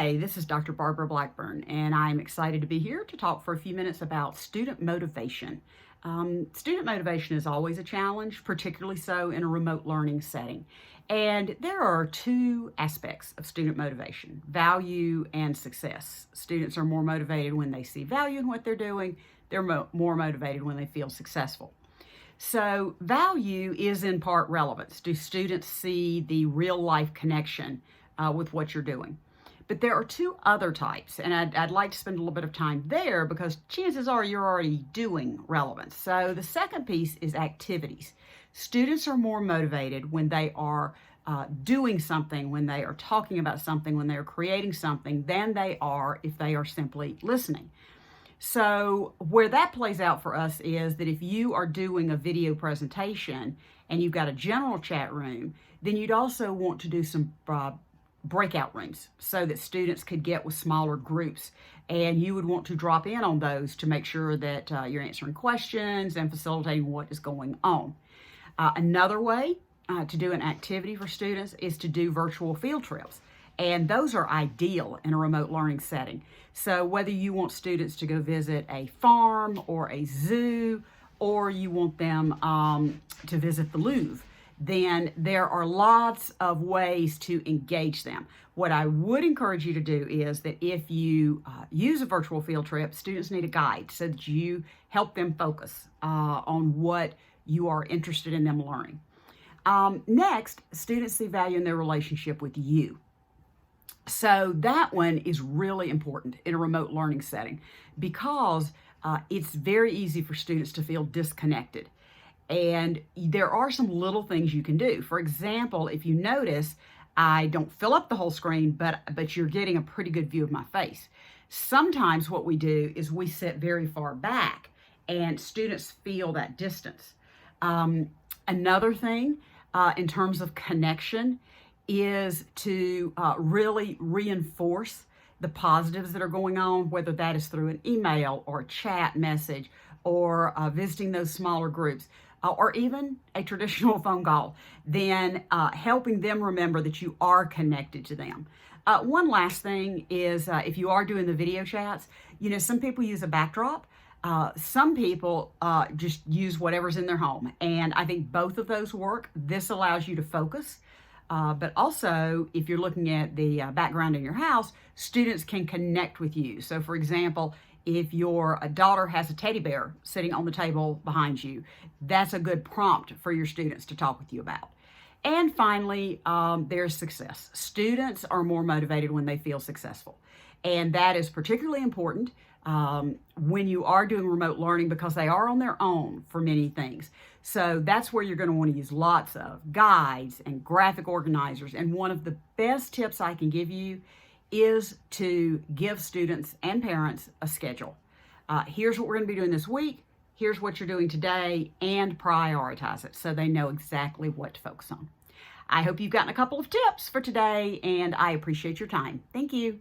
Hi, this is Dr. Barbara Blackburn, and I'm excited to be here to talk for a few minutes about student motivation. Student motivation is always a challenge, particularly so in a remote learning setting. And there are two aspects of student motivation: value and success. Students are more motivated when they see value in what they're doing. They're more motivated when they feel successful. So, value is in part relevance. Do students see the real life connection with what you're doing? But there are two other types, and I'd like to spend a little bit of time there because chances are you're already doing relevance. So the second piece is activities. Students are more motivated when they are doing something, when they are talking about something, when they are creating something, than they are if they are simply listening. So where that plays out for us is that if you are doing a video presentation and you've got a general chat room, then you'd also want to do some breakout rooms so that students could get with smaller groups, and you would want to drop in on those to make sure that you're answering questions and facilitating what is going on. Another way to do an activity for students is to do virtual field trips, and those are ideal in a remote learning setting. So whether you want students to go visit a farm or a zoo, or you want them to visit the Louvre, then there are lots of ways to engage them. What I would encourage you to do is that if you use a virtual field trip, students need a guide so that you help them focus on what you are interested in them learning. Next, students see value in their relationship with you. So that one is really important in a remote learning setting because it's very easy for students to feel disconnected. And there are some little things you can do. For example, if you notice, I don't fill up the whole screen, but you're getting a pretty good view of my face. Sometimes what we do is we sit very far back and students feel that distance. Another thing in terms of connection is to really reinforce the positives that are going on, whether that is through an email or a chat message or visiting those smaller groups, or even a traditional phone call, then helping them remember that you are connected to them. One last thing is if you are doing the video chats, some people use a backdrop. Some people just use whatever's in their home. And I think both of those work. This allows you to focus. But also, if you're looking at the background in your house, students can connect with you. So for example, if your daughter has a teddy bear sitting on the table behind you, that's a good prompt for your students to talk with you about. And finally, there's success. Students are more motivated when they feel successful. And that is particularly important when you are doing remote learning because they are on their own for many things. So that's where you're going to want to use lots of guides and graphic organizers. And one of the best tips I can give you is to give students and parents a schedule. Here's what we're going to be doing this week. Here's what you're doing today, and prioritize it so they know exactly what to focus on. I hope you've gotten a couple of tips for today, and I appreciate your time. Thank you.